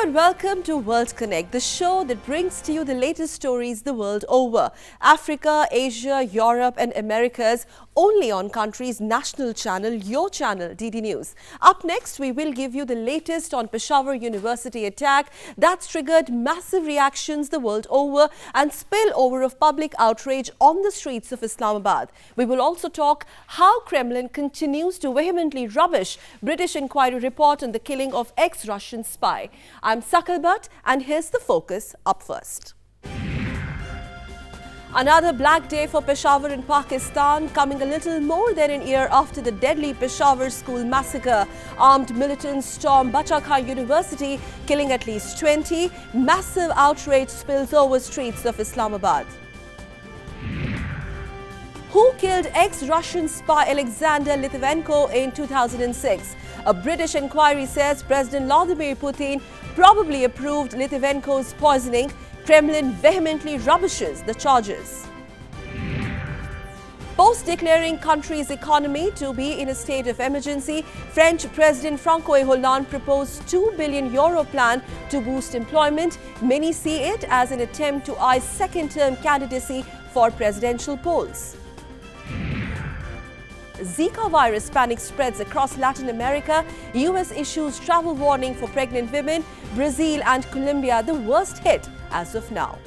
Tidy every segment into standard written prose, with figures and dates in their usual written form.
and welcome to World Connect, the show that brings to you the latest stories the world over. Africa, Asia, Europe and Americas, only on country's national channel, your channel, DD News. Up next, we will give you the latest on Peshawar University attack that's triggered massive reactions the world over and spillover of public outrage on the streets of Islamabad. We will also talk how Kremlin continues to vehemently rubbish British inquiry report on the killing of ex-Russian spy. I'm Sakal Bhatt and here's the focus up first. Another black day for Peshawar in Pakistan, coming a little more than an year after the deadly Peshawar school massacre. Armed militants stormed Bacha Khan University, killing at least 20. Massive outrage spills over streets of Islamabad. Who killed ex-Russian spy Alexander Litvinenko in 2006? A British inquiry says President Vladimir Putin probably approved Litvinenko's poisoning. Kremlin vehemently rubbishes the charges. Post-declaring country's economy to be in a state of emergency, French President François Hollande proposed €2 billion plan to boost employment. Many see it as an attempt to eye second-term candidacy for presidential polls. Zika virus panic spreads across Latin America. US issues travel warning for pregnant women. Brazil and Colombia the worst hit as of now.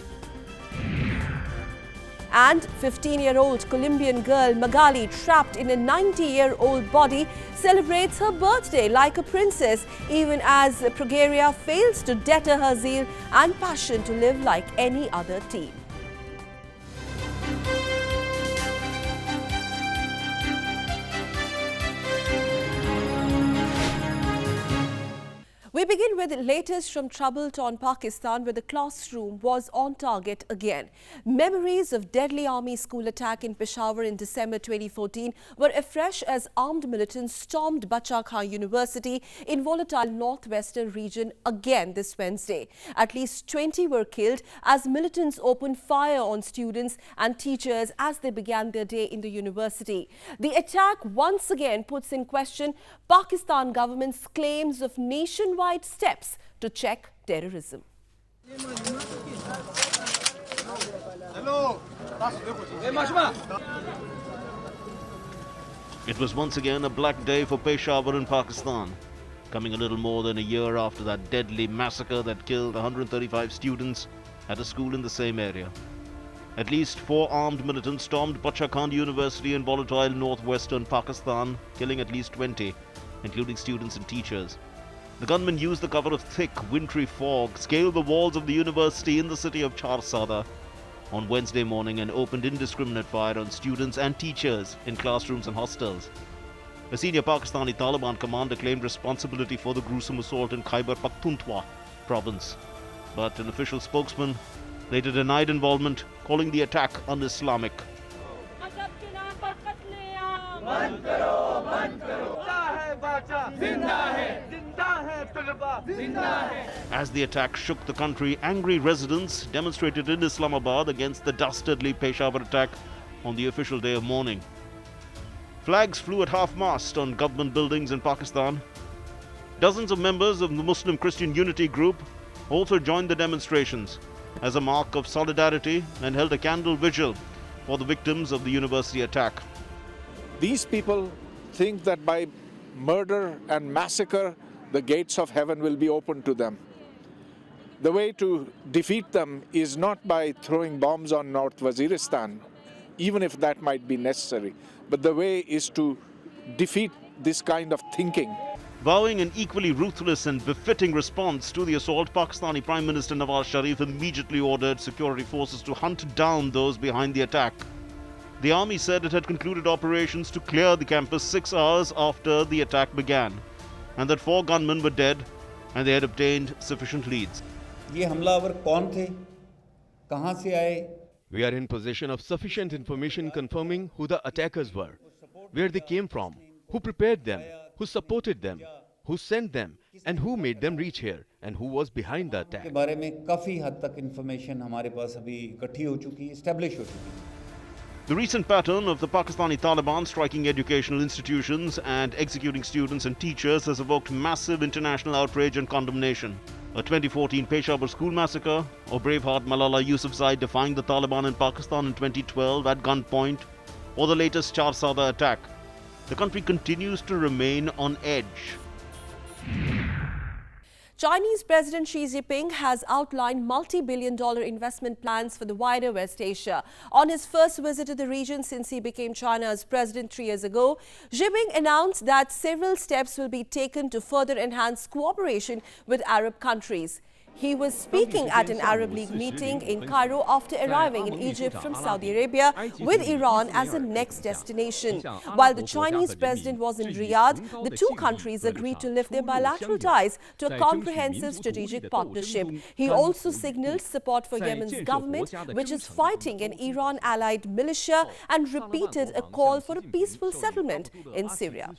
And 15-year-old Colombian girl Magali, trapped in a 90-year-old body, celebrates her birthday like a princess, even as progeria fails to deter her zeal and passion to live like any other teen. We begin with the latest from trouble-torn Pakistan, where the classroom was on target again. Memories of deadly army school attack in Peshawar in December 2014 were afresh as armed militants stormed Bacha Khan University in volatile northwestern region again this Wednesday. At least 20 were killed as militants opened fire on students and teachers as they began their day in the university. The attack once again puts in question Pakistan government's claims of nationwide steps to check terrorism. It was once again a black day for Peshawar in Pakistan, coming a little more than a year after that deadly massacre that killed 135 students at a school in the same area. At least 4 armed militants stormed Bacha Khan University in volatile northwestern Pakistan, killing at least 20, including students and teachers. The gunmen used the cover of thick, wintry fog, scaled the walls of the university in the city of Charsada on Wednesday morning and opened indiscriminate fire on students and teachers in classrooms and hostels. A senior Pakistani Taliban commander claimed responsibility for the gruesome assault in Khyber Pakhtunkhwa province, but an official spokesman later denied involvement, calling the attack un-Islamic. As the attack shook the country, angry residents demonstrated in Islamabad against the dastardly Peshawar attack on the official day of mourning. Flags flew at half-mast on government buildings in Pakistan. Dozens of members of the Muslim-Christian Unity Group also joined the demonstrations as a mark of solidarity and held a candle vigil for the victims of the university attack. These people think that by murder and massacre, the gates of heaven will be open to them. The way to defeat them is not by throwing bombs on North Waziristan, even if that might be necessary, but the way is to defeat this kind of thinking. Vowing an equally ruthless and befitting response to the assault, Pakistani Prime Minister Nawaz Sharif immediately ordered security forces to hunt down those behind the attack. The army said it had concluded operations to clear the campus 6 hours after the attack began, and that 4 gunmen were dead and they had obtained sufficient leads. ये हमलावर कौन थे? कहां से आए? We are in possession of sufficient information confirming who the attackers were, where they came from, who prepared them, who supported them, who sent them, and who made them reach here, and who was behind the attack. के बारे में काफी हद तक information हमारे पास अभी इकट्ठी हो चुकी है, एस्टैब्लिश हो चुकी है. The recent pattern of the Pakistani Taliban striking educational institutions and executing students and teachers has evoked massive international outrage and condemnation. A 2014 Peshawar school massacre, or Braveheart Malala Yousafzai defying the Taliban in Pakistan in 2012 at gunpoint, or the latest Charsada attack, the country continues to remain on edge. Chinese President Xi Jinping has outlined multi-billion-dollar investment plans for the wider West Asia. On his first visit to the region since he became China's president 3 years ago, Jinping announced that several steps will be taken to further enhance cooperation with Arab countries. He was speaking at an Arab League meeting in Cairo after arriving in Egypt from Saudi Arabia with Iran as a next destination. While the Chinese president was in Riyadh, the two countries agreed to lift their bilateral ties to a comprehensive strategic partnership. He also signaled support for Yemen's government, which is fighting an Iran-allied militia, and repeated a call for a peaceful settlement in Syria.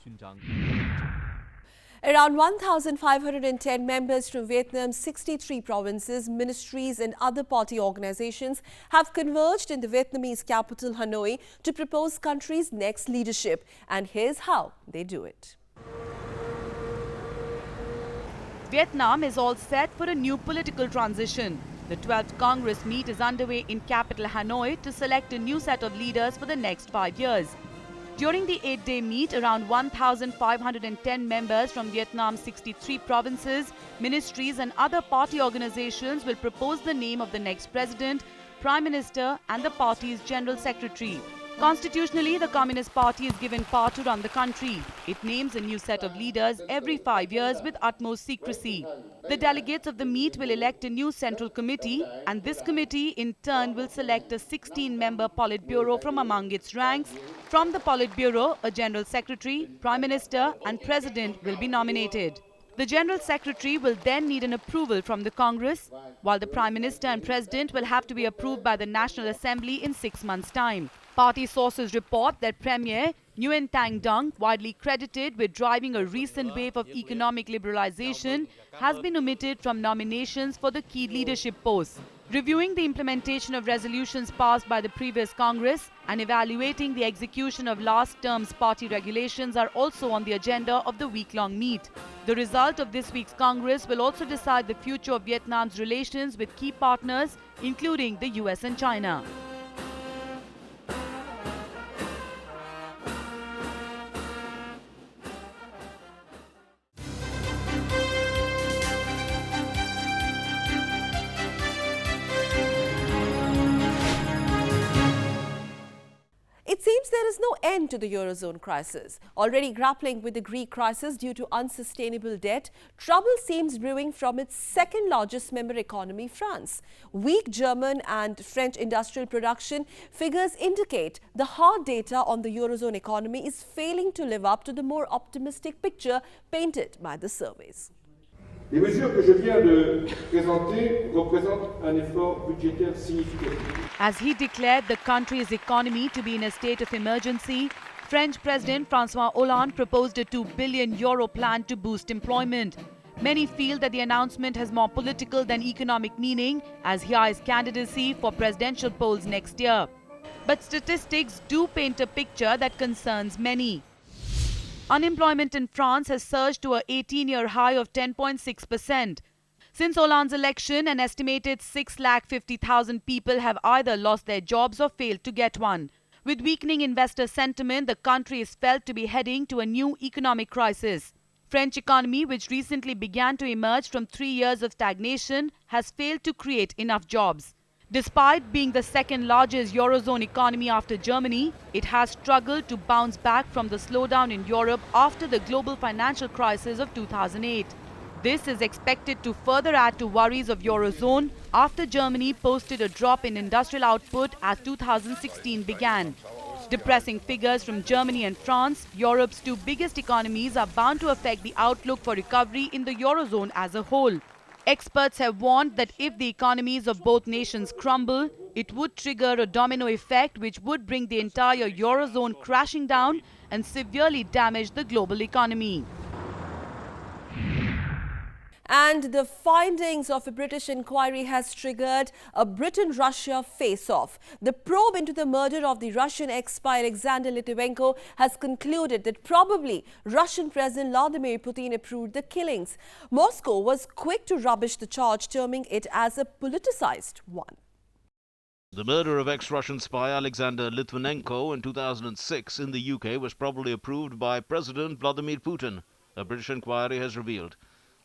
Around 1,510 members from Vietnam's 63 provinces, ministries and other party organizations have converged in the Vietnamese capital Hanoi to propose country's next leadership. And here's how they do it. Vietnam is all set for a new political transition. The 12th Congress meet is underway in capital Hanoi to select a new set of leaders for the next 5 years. During the 8-day meet, around 1,510 members from Vietnam's 63 provinces, ministries and other party organizations will propose the name of the next president, prime minister and the party's general secretary. Constitutionally, the Communist Party is given power to run the country. It names a new set of leaders every 5 years with utmost secrecy. The delegates of the meet will elect a new central committee, and this committee in turn will select a 16-member Politburo from among its ranks. From the Politburo, a general secretary, prime minister and president will be nominated. The general secretary will then need an approval from the Congress, while the prime minister and president will have to be approved by the National Assembly in 6 months' time. Party sources report that Premier Nguyen Thanh Dung, widely credited with driving a recent wave of economic liberalization, has been omitted from nominations for the key leadership posts. Reviewing the implementation of resolutions passed by the previous Congress and evaluating the execution of last term's party regulations are also on the agenda of the week-long meet. The result of this week's Congress will also decide the future of Vietnam's relations with key partners, including the US and China. It seems there is no end to the Eurozone crisis. Already grappling with the Greek crisis due to unsustainable debt, trouble seems brewing from its second largest member economy, France. Weak German and French industrial production figures indicate the hard data on the Eurozone economy is failing to live up to the more optimistic picture painted by the surveys. Les mesures que je viens de présenter représentent un effort budgétaire significatif. As he declared the country's economy to be in a state of emergency, French President François Hollande proposed a €2 billion plan to boost employment. Many feel that the announcement has more political than economic meaning as he eyes candidacy for presidential polls next year. But statistics do paint a picture that concerns many. Unemployment in France has surged to an 18-year high of 10.6%. Since Hollande's election, an estimated 650,000 people have either lost their jobs or failed to get one. With weakening investor sentiment, the country is felt to be heading to a new economic crisis. French economy, which recently began to emerge from 3 years of stagnation, has failed to create enough jobs. Despite being the second largest Eurozone economy after Germany, it has struggled to bounce back from the slowdown in Europe after the global financial crisis of 2008. This is expected to further add to worries of Eurozone after Germany posted a drop in industrial output as 2016 began. Depressing figures from Germany and France, Europe's two biggest economies, are bound to affect the outlook for recovery in the Eurozone as a whole. Experts have warned that if the economies of both nations crumble, it would trigger a domino effect which would bring the entire Eurozone crashing down and severely damage the global economy. And the findings of a British inquiry has triggered a Britain-Russia face-off. The probe into the murder of the Russian ex-spy Alexander Litvinenko has concluded that probably Russian President Vladimir Putin approved the killings. Moscow was quick to rubbish the charge, terming it as a politicized one. The murder of ex-Russian spy Alexander Litvinenko in 2006 in the UK was probably approved by President Vladimir Putin, a British inquiry has revealed.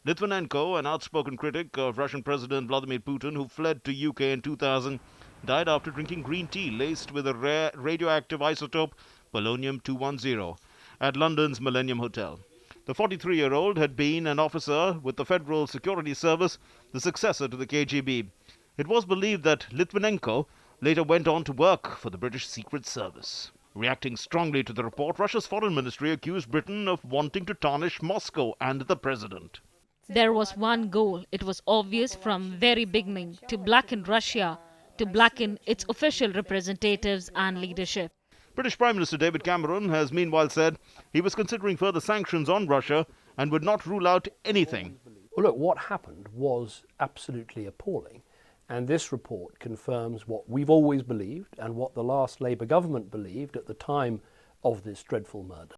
Litvinenko, an outspoken critic of Russian President Vladimir Putin who fled to UK in 2000, died after drinking green tea laced with a rare radioactive isotope polonium-210 at London's Millennium Hotel. The 43-year-old had been an officer with the Federal Security Service, the successor to the KGB. It was believed that Litvinenko later went on to work for the British Secret Service. Reacting strongly to the report, Russia's foreign ministry accused Britain of wanting to tarnish Moscow and the president. There was one goal. It was obvious from very beginning to blacken Russia, to blacken its official representatives and leadership. British Prime Minister David Cameron has meanwhile said he was considering further sanctions on Russia and would not rule out anything. Well, look, what happened was absolutely appalling. And this report confirms what we've always believed and what the last Labour government believed at the time of this dreadful murder.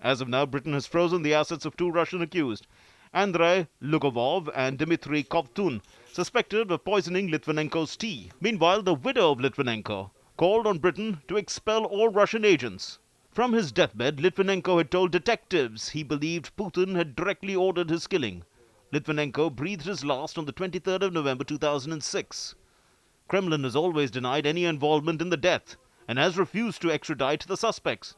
As of now, Britain has frozen the assets of two Russian accused, Andrei Lugovov and Dmitry Kovtun, suspected of poisoning Litvinenko's tea. Meanwhile, the widow of Litvinenko called on Britain to expel all Russian agents. From his deathbed, Litvinenko had told detectives he believed Putin had directly ordered his killing. Litvinenko breathed his last on the 23rd of November 2006. Kremlin has always denied any involvement in the death and has refused to extradite the suspects.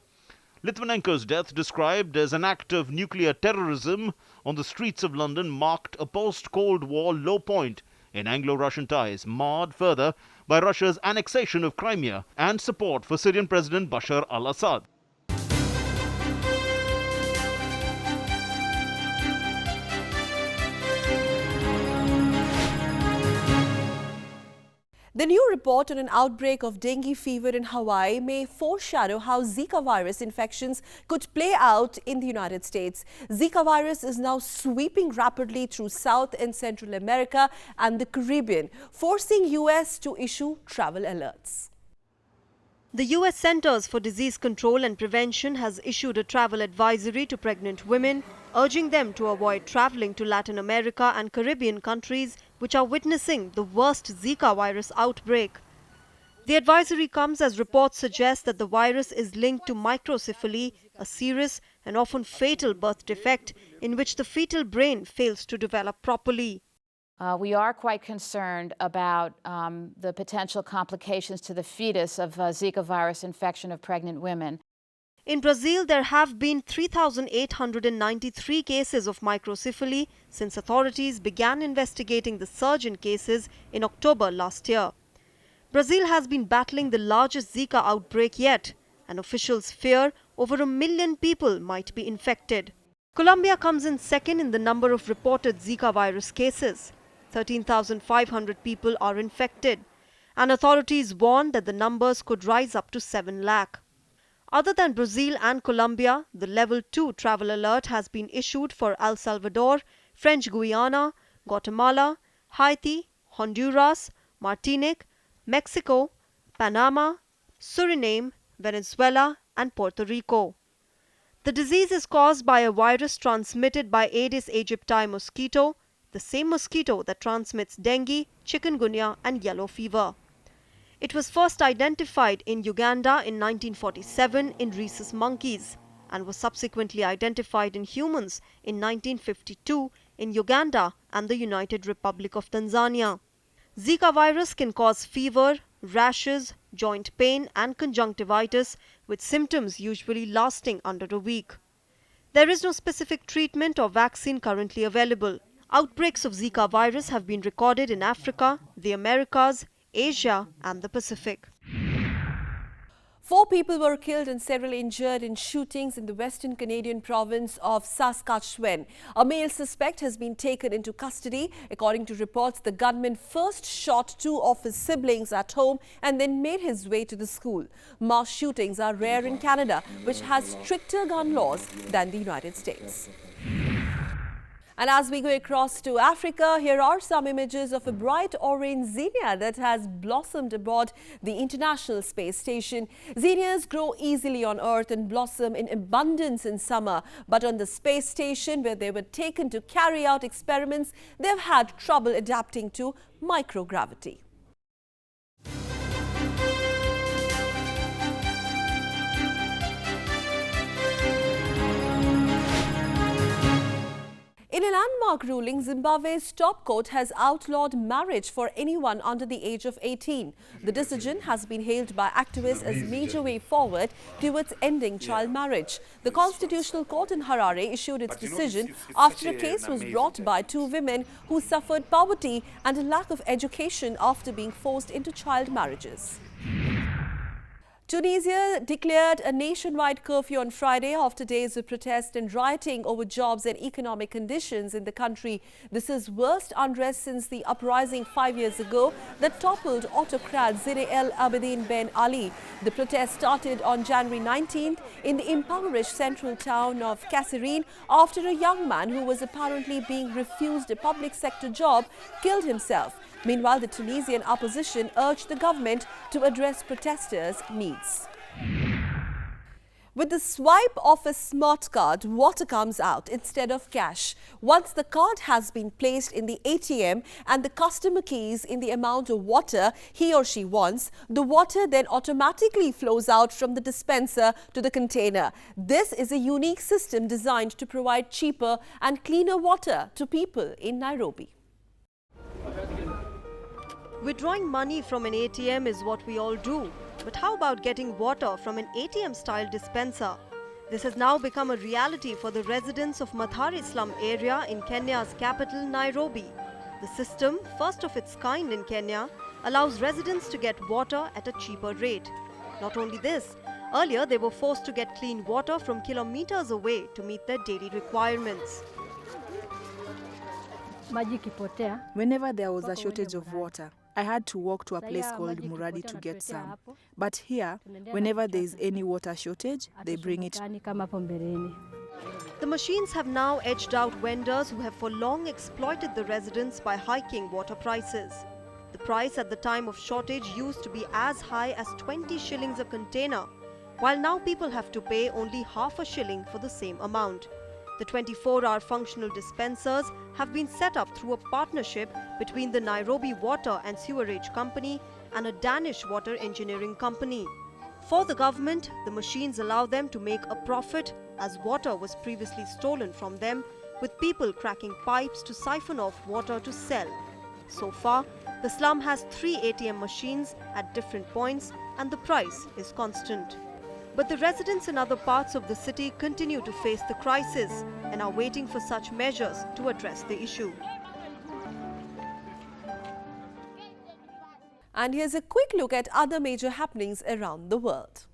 Litvinenko's death, described as an act of nuclear terrorism on the streets of London, marked a post-Cold War low point in Anglo-Russian ties, marred further by Russia's annexation of Crimea and support for Syrian President Bashar al-Assad. The new report on an outbreak of dengue fever in Hawaii may foreshadow how Zika virus infections could play out in the United States. Zika virus is now sweeping rapidly through South and Central America and the Caribbean, forcing U.S. to issue travel alerts. The U.S. Centers for Disease Control and Prevention has issued a travel advisory to pregnant women, urging them to avoid traveling to Latin America and Caribbean countries which are witnessing the worst Zika virus outbreak. The advisory comes as reports suggest that the virus is linked to microcephaly, a serious and often fatal birth defect in which the fetal brain fails to develop properly. We are quite concerned about the potential complications to the fetus of Zika virus infection of pregnant women. In Brazil, there have been 3,893 cases of microcephaly since authorities began investigating the surge in cases in October last year. Brazil has been battling the largest Zika outbreak yet, and officials fear over 1 million people might be infected. Colombia comes in second in the number of reported Zika virus cases. 13,500 people are infected, and authorities warn that the numbers could rise up to 7 lakh. Other than Brazil and Colombia, the Level 2 travel alert has been issued for El Salvador, French Guiana, Guatemala, Haiti, Honduras, Martinique, Mexico, Panama, Suriname, Venezuela, and Puerto Rico. The disease is caused by a virus transmitted by Aedes aegypti mosquito, the same mosquito that transmits dengue, chikungunya, and yellow fever. It was first identified in Uganda in 1947 in rhesus monkeys and was subsequently identified in humans in 1952 in Uganda and the United Republic of Tanzania. Zika virus can cause fever, rashes, joint pain, and conjunctivitis, with symptoms usually lasting under a week. There is no specific treatment or vaccine currently available. Outbreaks of Zika virus have been recorded in Africa, the Americas, Asia, and the Pacific. 4 people were killed and several injured in shootings in the western Canadian province of Saskatchewan. A male suspect has been taken into custody. According to reports, the gunman first shot 2 of his siblings at home and then made his way to the school. Mass shootings are rare in Canada, which has stricter gun laws than the United States. And as we go across to Africa, here are some images of a bright orange zinnia that has blossomed aboard the International Space Station. Zinnias grow easily on Earth and blossom in abundance in summer. But on the space station, where they were taken to carry out experiments, they've had trouble adapting to microgravity. In a landmark ruling, Zimbabwe's top court has outlawed marriage for anyone under the age of 18. The decision has been hailed by activists as a major way forward towards ending child marriage. The Constitutional Court in Harare issued its decision after a case was brought by two women who suffered poverty and a lack of education after being forced into child marriages. Tunisia declared a nationwide curfew on Friday after days of protest and rioting over jobs and economic conditions in the country. This is worst unrest since the uprising 5 years ago that toppled autocrat Zine El Abidine Ben Ali. The protest started on January 19th in the impoverished central town of Kasserine after a young man who was apparently being refused a public sector job killed himself. Meanwhile, the Tunisian opposition urged the government to address protesters' needs. With the swipe of a smart card, water comes out instead of cash. Once the card has been placed in the ATM and the customer keys in the amount of water he or she wants, the water then automatically flows out from the dispenser to the container. This is a unique system designed to provide cheaper and cleaner water to people in Nairobi. Withdrawing money from an ATM is what we all do. But how about getting water from an ATM-style dispenser? This has now become a reality for the residents of Mathare slum area in Kenya's capital, Nairobi. The system, first of its kind in Kenya, allows residents to get water at a cheaper rate. Not only this, earlier they were forced to get clean water from kilometers away to meet their daily requirements. Whenever there was a shortage of water, I had to walk to a place called Muradi to get some. But here, whenever there is any water shortage, they bring it. The machines have now edged out vendors who have for long exploited the residents by hiking water prices. The price at the time of shortage used to be as high as 20 shillings a container, while now people have to pay only half a shilling for the same amount. The 24-hour functional dispensers have been set up through a partnership between the Nairobi Water and Sewerage Company and a Danish water engineering company. For the government, the machines allow them to make a profit as water was previously stolen from them, with people cracking pipes to siphon off water to sell. So far, the slum has 3 ATM machines at different points and the price is constant. But the residents in other parts of the city continue to face the crisis and are waiting for such measures to address the issue. And here's a quick look at other major happenings around the world.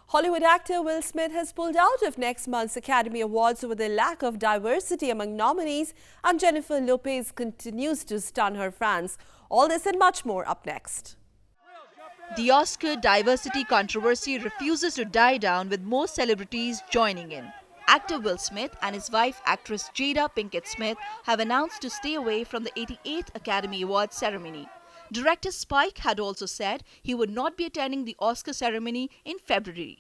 Hollywood actor Will Smith has pulled out of next month's Academy Awards over the lack of diversity among nominees, and Jennifer Lopez continues to stun her fans. All this and much more up next. The Oscar diversity controversy refuses to die down, with more celebrities joining in. Actor Will Smith and his wife, actress Jada Pinkett Smith, have announced to stay away from the 88th Academy Awards ceremony. Director Spike had also said he would not be attending the Oscar ceremony in February.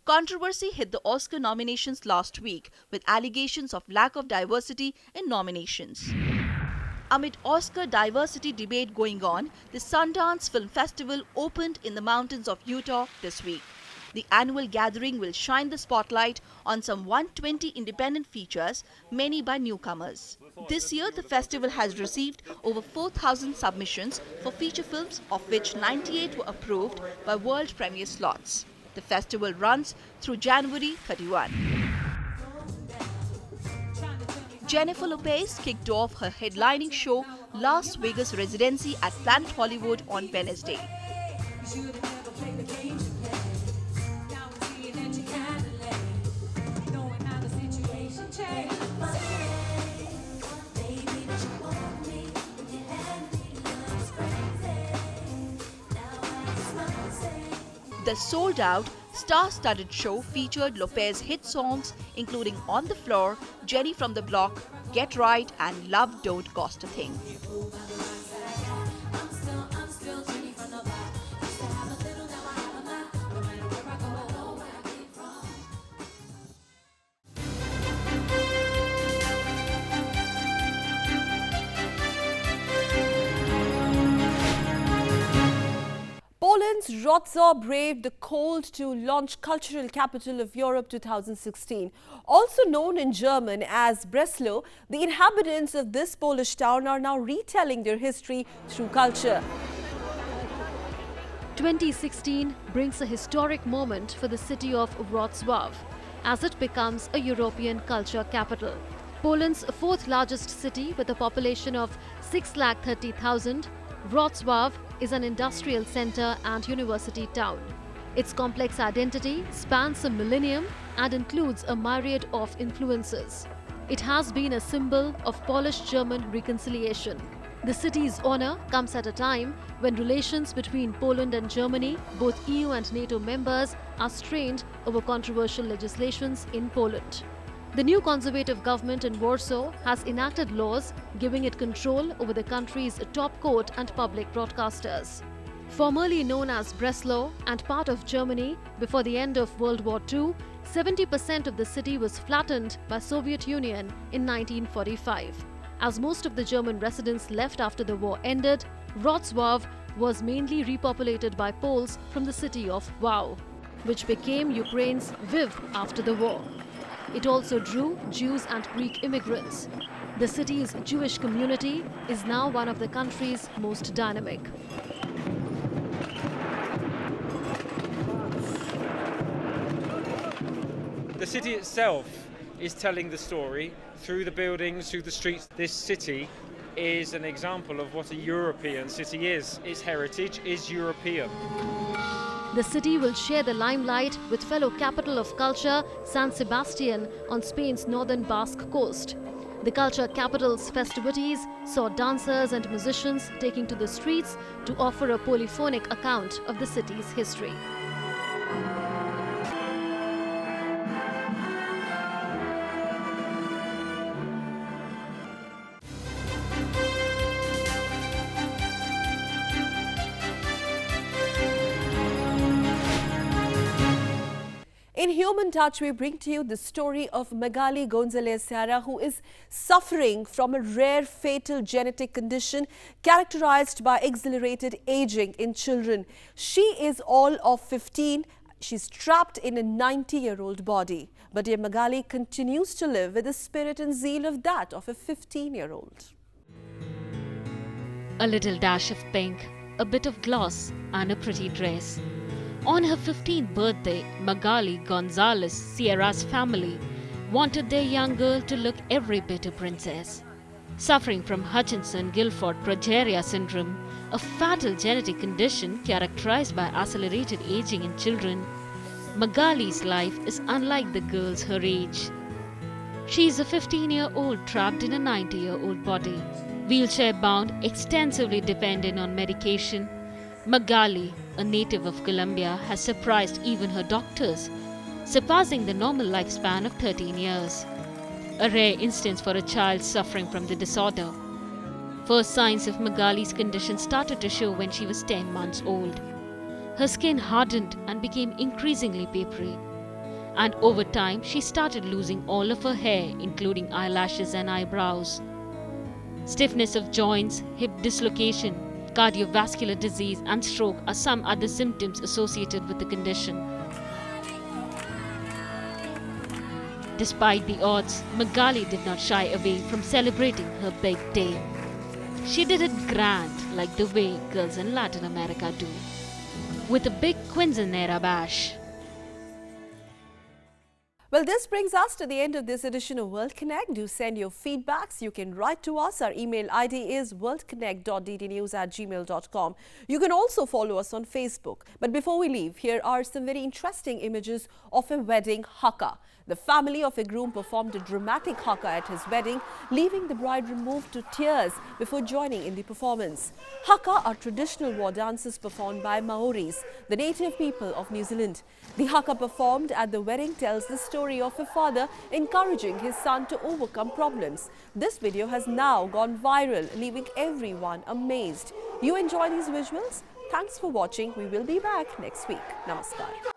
Controversy hit the Oscar nominations last week with allegations of lack of diversity in nominations. Amid Oscar diversity debate going on, the Sundance Film Festival opened in the mountains of Utah this week. The annual gathering will shine the spotlight on some 120 independent features, many by newcomers. This year, the festival has received over 4,000 submissions for feature films, of which 98 were approved by world premiere slots. The festival runs through January 31. Jennifer Lopez kicked off her headlining show Las Vegas residency at Planet Hollywood on Wednesday. The sold-out, star-studded show featured Lopez's hit songs including On the Floor, Jenny from the Block, Get Right and Love Don't Cost a Thing. Poland's Wrocław braved the cold to launch Cultural Capital of Europe 2016. Also known in German as Breslau, the inhabitants of this Polish town are now retelling their history through culture. 2016 brings a historic moment for the city of Wrocław as it becomes a European culture capital. Poland's fourth largest city with a population of 630,000, Wrocław is an industrial centre and university town. Its complex identity spans a millennium and includes a myriad of influences. It has been a symbol of Polish-German reconciliation. The city's honour comes at a time when relations between Poland and Germany, both EU and NATO members, are strained over controversial legislations in Poland. The new conservative government in Warsaw has enacted laws giving it control over the country's top court and public broadcasters. Formerly known as Breslau and part of Germany before the end of World War II, 70% of the city was flattened by Soviet Union in 1945. As most of the German residents left after the war ended, Wrocław was mainly repopulated by Poles from the city of Wow, which became Ukraine's Lviv after the war. It also drew Jews and Greek immigrants. The city's Jewish community is now one of the country's most dynamic. The city itself is telling the story through the buildings, through the streets. This city is an example of what a European city is. Its heritage is European. The city will share the limelight with fellow capital of culture, San Sebastian, on Spain's northern Basque coast. The culture capital's festivities saw dancers and musicians taking to the streets to offer a polyphonic account of the city's history. In Human Touch, we bring to you the story of Magali Gonzalez Serra, who is suffering from a rare fatal genetic condition characterized by accelerated aging in children. She is all of 15. She's trapped in a 90-year-old body. But dear Magali continues to live with the spirit and zeal of that of a 15-year-old. A little dash of pink, a bit of gloss, and a pretty dress. On her 15th birthday, Magali Gonzalez Sierra's family wanted their young girl to look every bit a princess. Suffering from Hutchinson-Gilford progeria syndrome, a fatal genetic condition characterized by accelerated aging in children, Magali's life is unlike the girls her age. She is a 15-year-old trapped in a 90-year-old body. Wheelchair-bound, extensively dependent on medication, Magali, a native of Colombia, has surprised even her doctors, surpassing the normal lifespan of 13 years. A rare instance for a child suffering from the disorder. First signs of Magali's condition started to show when she was 10 months old. Her skin hardened and became increasingly papery. And over time, she started losing all of her hair, including eyelashes and eyebrows. Stiffness of joints, hip dislocation, cardiovascular disease and stroke are some other symptoms associated with the condition. Despite the odds, Magali did not shy away from celebrating her big day. She did it grand, like the way girls in Latin America do, with a big quinceañera bash. Well, this brings us to the end of this edition of World Connect. Do send your feedbacks. You can write to us. Our email ID is worldconnect.ddnews@gmail.com. You can also follow us on Facebook. But before we leave, here are some very interesting images of a wedding haka. The family of a groom performed a dramatic haka at his wedding, leaving the bride moved to tears before joining in the performance. Haka are traditional war dances performed by Maoris, the native people of New Zealand. The haka performed at the wedding tells the story of a father encouraging his son to overcome problems. This video has now gone viral, leaving everyone amazed. You enjoy these visuals? Thanks for watching. We will be back next week. Namaskar.